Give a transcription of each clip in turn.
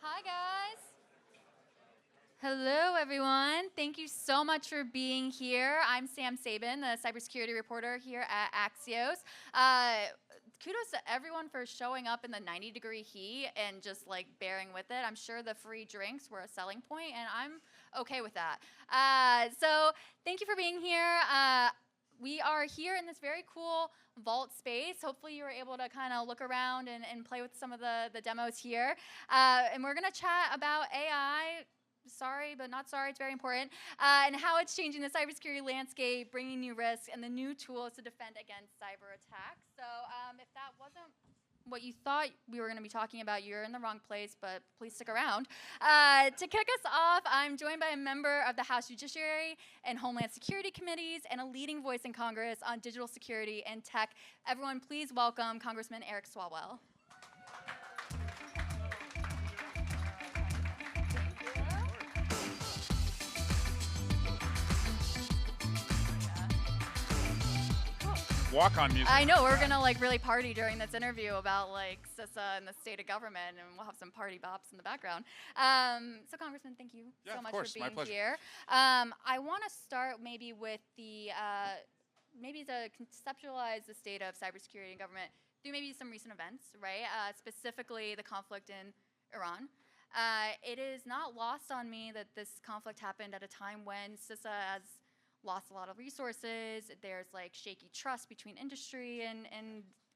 Hi, guys. Hello, everyone. Thank you so much for being here. I'm Sabin, the cybersecurity reporter here at Axios. Kudos to everyone for showing up in the 90-degree heat and just like bearing with it. I'm sure the free drinks were a selling point, and I'm okay with that. So thank you for being here. We are here in this very cool vault space. Hopefully you were able to kind of look around and play with some of the demos here. And we're going to chat about AI. Sorry, but not sorry, it's very important, and how it's changing the cybersecurity landscape, bringing new risks, and the new tools to defend against cyber attacks. So if that wasn't what you thought we were going to be talking about, you're in the wrong place, but please stick around. To kick us off, I'm joined by a member of the House Judiciary and Homeland Security Committees and a leading voice in Congress on digital security and tech. Everyone, please welcome Congressman Eric Swalwell. Walk-on music. I know, we're gonna like really party during this interview about like CISA and the state of government, and we'll have some party bops in the background. So Congressman, thank you so much for being here. I wanna start maybe with the, maybe to conceptualize the state of cybersecurity and government through maybe some recent events, right? Specifically the conflict in Iran. It is not lost on me that this conflict happened at a time when CISA has lost a lot of resources. There's like shaky trust between industry and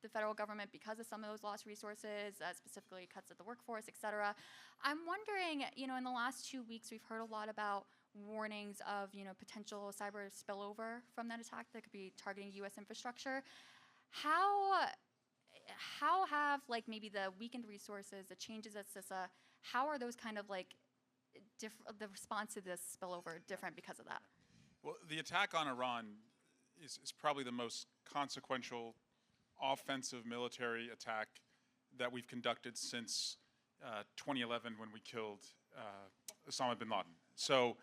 the federal government because of some of those lost resources, specifically cuts at the workforce, et cetera. I'm wondering, in the last 2 weeks, we've heard a lot about warnings of, potential cyber spillover from that attack that could be targeting U.S. infrastructure. How have like maybe the weakened resources, the changes at CISA, how are those kind of like the response to this spillover different because of that? Well, the attack on Iran is probably the most consequential offensive military attack that we've conducted since 2011 when we killed Osama bin Laden. So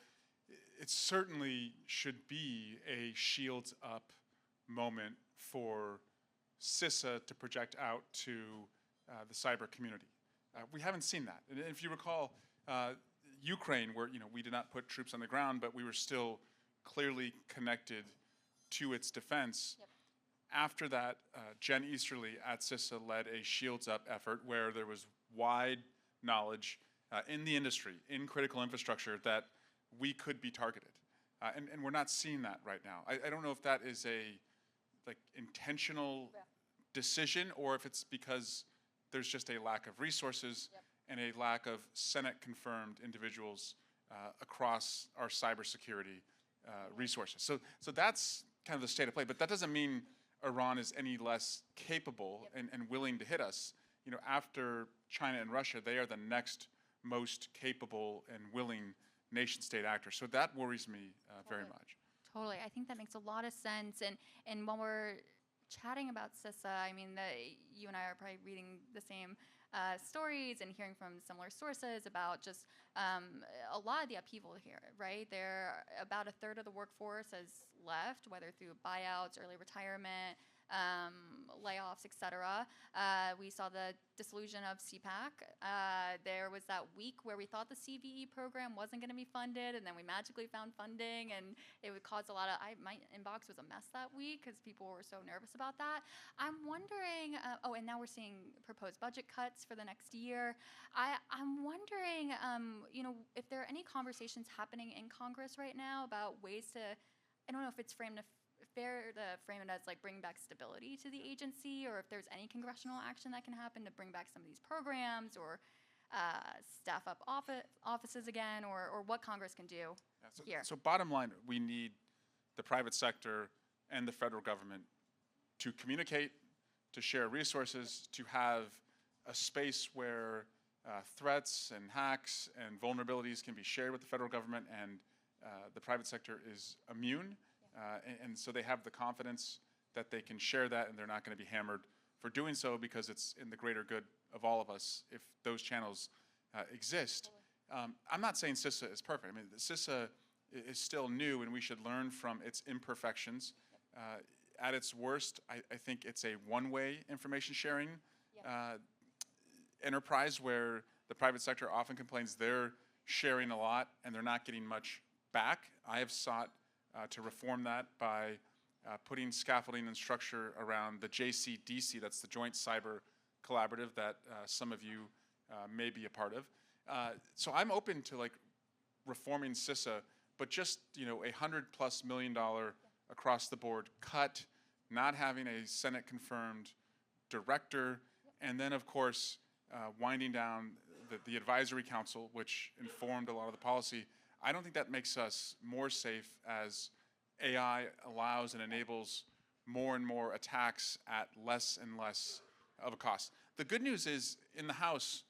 it certainly should be a shields up moment for CISA to project out to the cyber community. We haven't seen that. And if you recall, Ukraine, where we did not put troops on the ground, but we were still clearly connected to its defense. Yep. After that, Jen Easterly at CISA led a shields up effort where there was wide knowledge in the industry, in critical infrastructure, that we could be targeted. And we're not seeing that right now. I don't know if that is a intentional decision or if it's because there's just a lack of resources and a lack of Senate confirmed individuals across our cybersecurity resources. So that's kind of the state of play, but that doesn't mean Iran is any less capable and willing to hit us. After China and Russia, they are the next most capable and willing nation-state actors. So that worries me very much. Totally, I think that makes a lot of sense. And when we're chatting about CISA, I mean, you and I are probably reading the same stories and hearing from similar sources about just a lot of the upheaval here, right? About a third of the workforce has left, whether through buyouts, early retirement, layoffs, et cetera. We saw the dissolution of CPAC. There was that week where we thought the CVE program wasn't going to be funded, and then we magically found funding, and it would cause a lot of, my inbox was a mess that week because people were so nervous about that. I'm wondering, and now we're seeing proposed budget cuts for the next year. I'm wondering, if there are any conversations happening in Congress right now about ways to, I don't know if it's fair to frame it as like bring back stability to the agency, or if there's any congressional action that can happen to bring back some of these programs, or staff up offices again, or what Congress can do here. So bottom line, we need the private sector and the federal government to communicate, to share resources, to have a space where threats and hacks and vulnerabilities can be shared with the federal government, and the private sector is immune. And so they have the confidence that they can share that, and they're not going to be hammered for doing so because it's in the greater good of all of us if those channels exist. I'm not saying CISA is perfect. I mean, CISA is still new, and we should learn from its imperfections. At its worst, I think it's a one-way information sharing enterprise where the private sector often complains they're sharing a lot and they're not getting much back. I have sought to reform that by putting scaffolding and structure around the JCDC, that's the Joint Cyber Collaborative that some of you may be a part of. So I'm open to like reforming CISA, but just $100+ million across the board cut, not having a Senate confirmed director, and then of course winding down the advisory council, which informed a lot of the policy. I don't think that makes us more safe as AI allows and enables more and more attacks at less and less of a cost. The good news is in the House,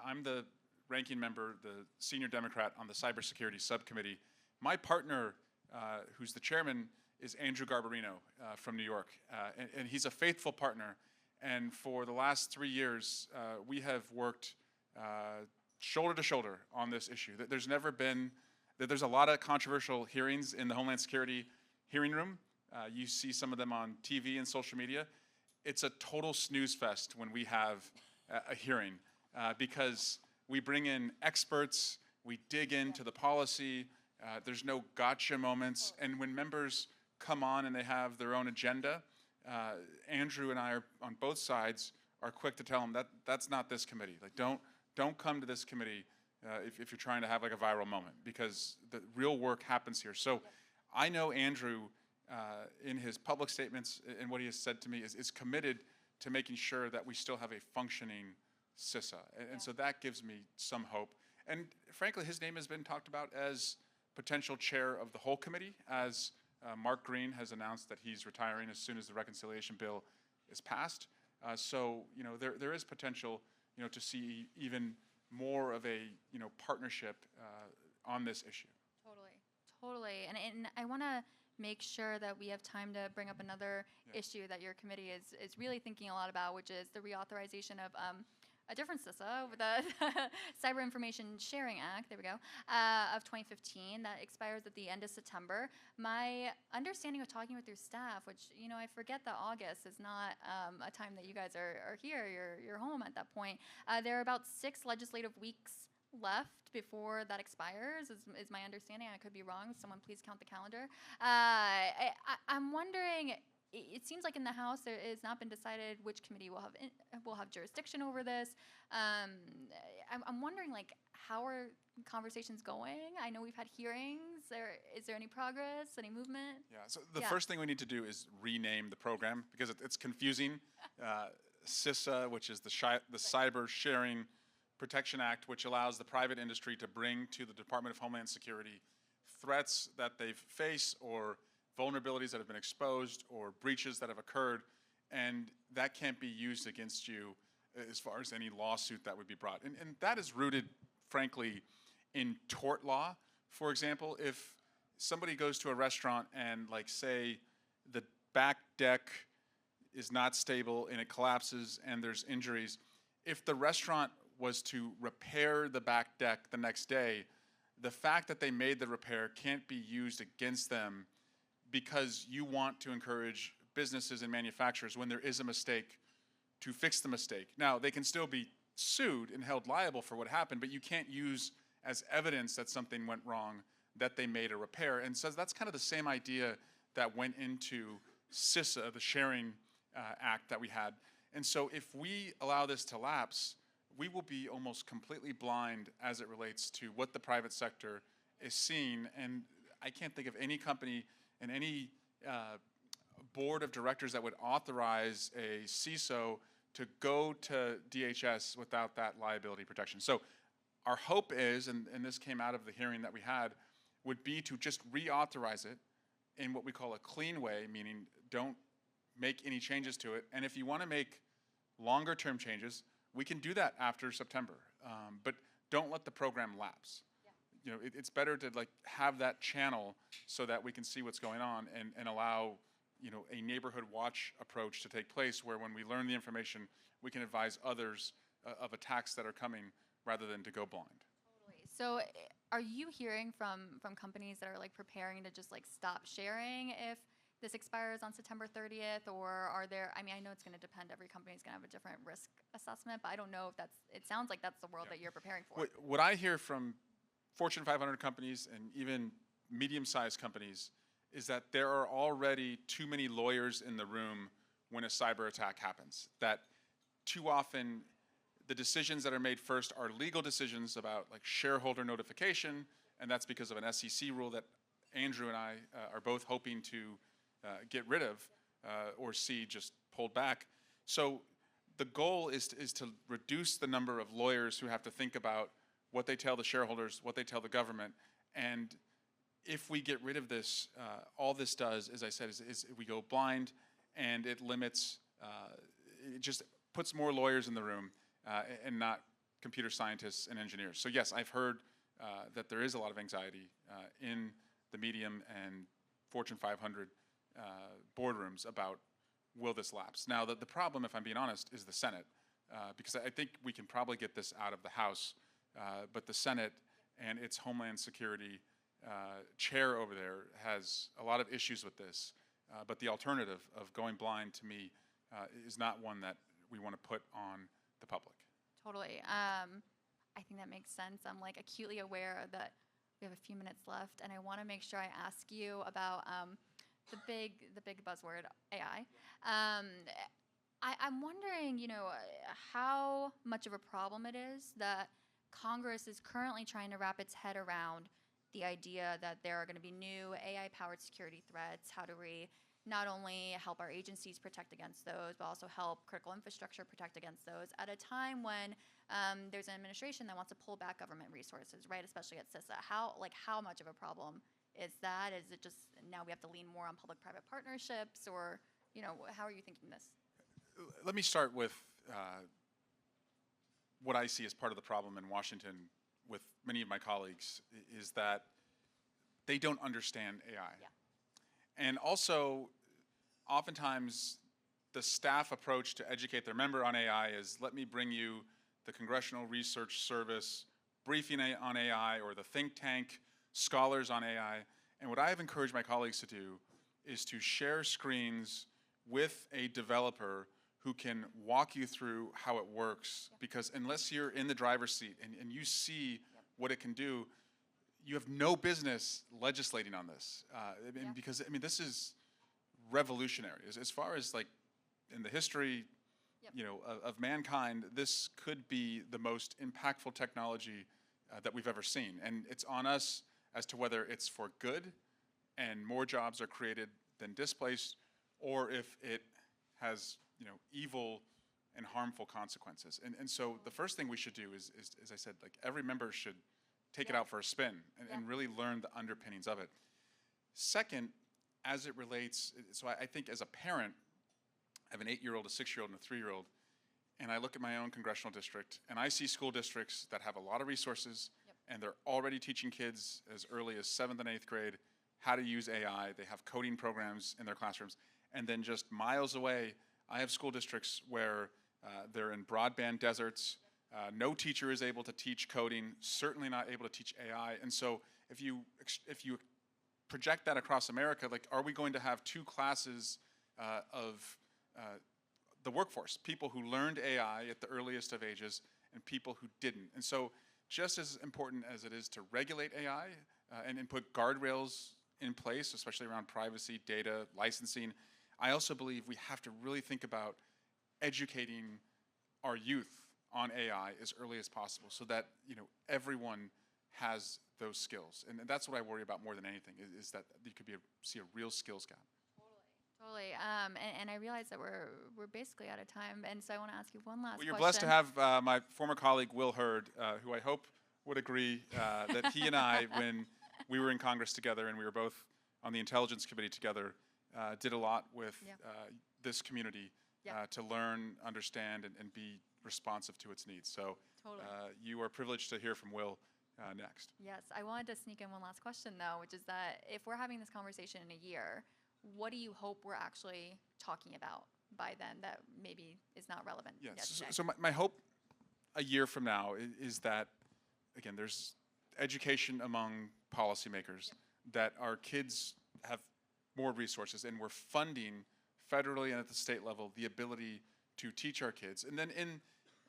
I'm the ranking member, the senior Democrat on the Cybersecurity Subcommittee. My partner, who's the chairman, is Andrew Garbarino from New York, and he's a faithful partner. And for the last 3 years, we have worked shoulder to shoulder on this issue. There's never been, there's a lot of controversial hearings in the Homeland Security hearing room. You see some of them on TV and social media. It's a total snooze fest when we have a hearing because we bring in experts, we dig into the policy, there's no gotcha moments, and when members come on and they have their own agenda, Andrew and I are on both sides are quick to tell them that that's not this committee. Like don't come to this committee if you're trying to have like a viral moment, because the real work happens here. So I know Andrew in his public statements and what he has said to me is committed to making sure that we still have a functioning CISA. And so that gives me some hope. And frankly, his name has been talked about as potential chair of the whole committee, as Mark Green has announced that he's retiring as soon as the reconciliation bill is passed. So there is potential to see even more of a partnership on this issue. Totally. And I want to make sure that we have time to bring up another issue that your committee is really thinking a lot about, which is the reauthorization of a different CISA, the Cyber Information Sharing Act, there we go, of 2015 that expires at the end of September. My understanding of talking with your staff, which, I forget that August is not a time that you guys are here, you're home at that point. There are about 6 legislative weeks left before that expires, is my understanding. I could be wrong. Someone please count the calendar. I'm wondering, it seems like in the House there has not been decided which committee will have jurisdiction over this. I'm wondering, like, how are conversations going? I know we've had hearings. Is there any progress, any movement? Yeah, so the first thing we need to do is rename the program because it's confusing. CISA, which is the Cyber Sharing Protection Act, which allows the private industry to bring to the Department of Homeland Security threats that they've faced or vulnerabilities that have been exposed or breaches that have occurred, and that can't be used against you as far as any lawsuit that would be brought. And that is rooted, frankly, in tort law. For example, if somebody goes to a restaurant and, like, say the back deck is not stable and it collapses and there's injuries, if the restaurant was to repair the back deck the next day, the fact that they made the repair can't be used against them because you want to encourage businesses and manufacturers when there is a mistake to fix the mistake. Now, they can still be sued and held liable for what happened, but you can't use as evidence that something went wrong that they made a repair. And so that's kind of the same idea that went into CISA, the Sharing Act that we had. And so if we allow this to lapse, we will be almost completely blind as it relates to what the private sector is seeing. And I can't think of any company and any board of directors that would authorize a CISO to go to DHS without that liability protection. So our hope is, and this came out of the hearing that we had, would be to just reauthorize it in what we call a clean way, meaning don't make any changes to it. And if you want to make longer term changes, we can do that after September, but don't let the program lapse. Yeah. It's better to have that channel so that we can see what's going on and allow a neighborhood watch approach to take place, where when we learn the information, we can advise others of attacks that are coming rather than to go blind. Totally. So, are you hearing from companies that are preparing to just stop sharing if this expires on September 30th, or are there, I mean, I know it's going to depend. Every company is going to have a different risk assessment, but I don't know if it sounds like that's the world that you're preparing for. What I hear from Fortune 500 companies and even medium-sized companies is that there are already too many lawyers in the room when a cyber attack happens. That too often the decisions that are made first are legal decisions about like shareholder notification, and that's because of an SEC rule that Andrew and I are both hoping to get rid of or see just pulled back. So the goal is to reduce the number of lawyers who have to think about what they tell the shareholders, what they tell the government, and if we get rid of this, all this does, as I said, is we go blind, and it limits, it just puts more lawyers in the room and not computer scientists and engineers. So yes, I've heard that there is a lot of anxiety in the medium and Fortune 500 boardrooms about will this lapse. Now, the problem, if I'm being honest, is the Senate, because I think we can probably get this out of the House, but the Senate and its Homeland Security chair over there has a lot of issues with this. But the alternative of going blind, to me, is not one that we want to put on the public. Totally. I think that makes sense. I'm like acutely aware that we have a few minutes left, and I want to make sure I ask you about the big buzzword AI. I'm wondering, how much of a problem it is that Congress is currently trying to wrap its head around the idea that there are going to be new AI-powered security threats. How do we not only help our agencies protect against those, but also help critical infrastructure protect against those at a time when there's an administration that wants to pull back government resources, right? Especially at CISA. How much of a problem is that? Is it just now we have to lean more on public-private partnerships, or how are you thinking this? Let me start with what I see as part of the problem in Washington with many of my colleagues is that they don't understand AI. Yeah. And also, oftentimes, the staff approach to educate their member on AI is, let me bring you the Congressional Research Service briefing on AI, or the think tank scholars on AI. And what I have encouraged my colleagues to do is to share screens with a developer who can walk you through how it works. Yep. Because unless you're in the driver's seat and you see yep. what it can do, you have no business legislating on this. Yep. Because, this is revolutionary. As far as like in the history yep. Of mankind, this could be the most impactful technology that we've ever seen. And it's on us as to whether it's for good and more jobs are created than displaced, or if it has evil and harmful consequences. And so the first thing we should do is as I said, like every member should take it out for a spin and really learn the underpinnings of it. Second, as it relates, so I think as a parent, I have an 8-year-old, a 6-year-old, and a 3-year-old, and I look at my own congressional district, and I see school districts that have a lot of resources, yep. and they're already teaching kids as early as 7th and 8th grade how to use AI. They have coding programs in their classrooms. And then just miles away, I have school districts where they're in broadband deserts. No teacher is able to teach coding, certainly not able to teach AI. And so if you project that across America, like, are we going to have two classes of the workforce? People who learned AI at the earliest of ages and people who didn't. And so just as important as it is to regulate AI and put guardrails in place, especially around privacy, data, licensing, I also believe we have to really think about educating our youth on AI as early as possible so that everyone has those skills. And that's what I worry about more than anything is that you could see a real skills gap. Totally. And I realize that we're basically out of time, and so I want to ask you one last question. Well, you're blessed to have my former colleague Will Hurd, who I hope would agree that he and I, when we were in Congress together and we were both on the Intelligence Committee together, did a lot with this community to learn, understand, and be responsive to its needs. So totally. You are privileged to hear from Will next. Yes, I wanted to sneak in one last question, though, which is that if we're having this conversation in a year, what do you hope we're actually talking about by then that maybe is not relevant yet today? So my hope a year from now is that, again, there's education among policymakers, that our kids have more resources, and we're funding federally and at the state level the ability to teach our kids. And then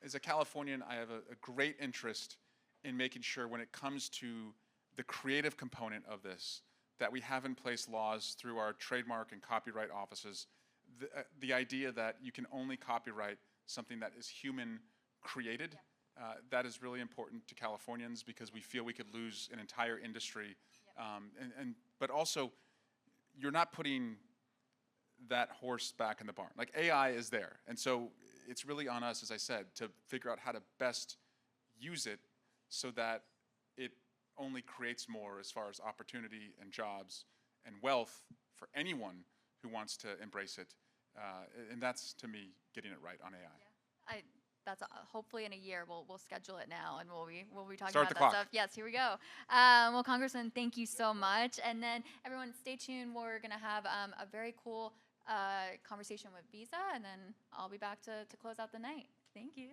as a Californian, I have a great interest in making sure when it comes to the creative component of this, that we have in place laws through our trademark and copyright offices, the idea that you can only copyright something that is human created. That is really important to Californians because we feel we could lose an entire industry. But also, you're not putting that horse back in the barn. Like, AI is there. And so it's really on us, as I said, to figure out how to best use it so that it only creates more as far as opportunity and jobs and wealth for anyone who wants to embrace it. And that's, to me, getting it right on AI. Yeah. That's hopefully in a year we'll schedule it now, and we'll be talking Start about the that clock. stuff. Yes, here we go. Well, Congressman, thank you so much. And then everyone, stay tuned. We're gonna have a very cool conversation with Visa, and then I'll be back to close out the night. Thank you.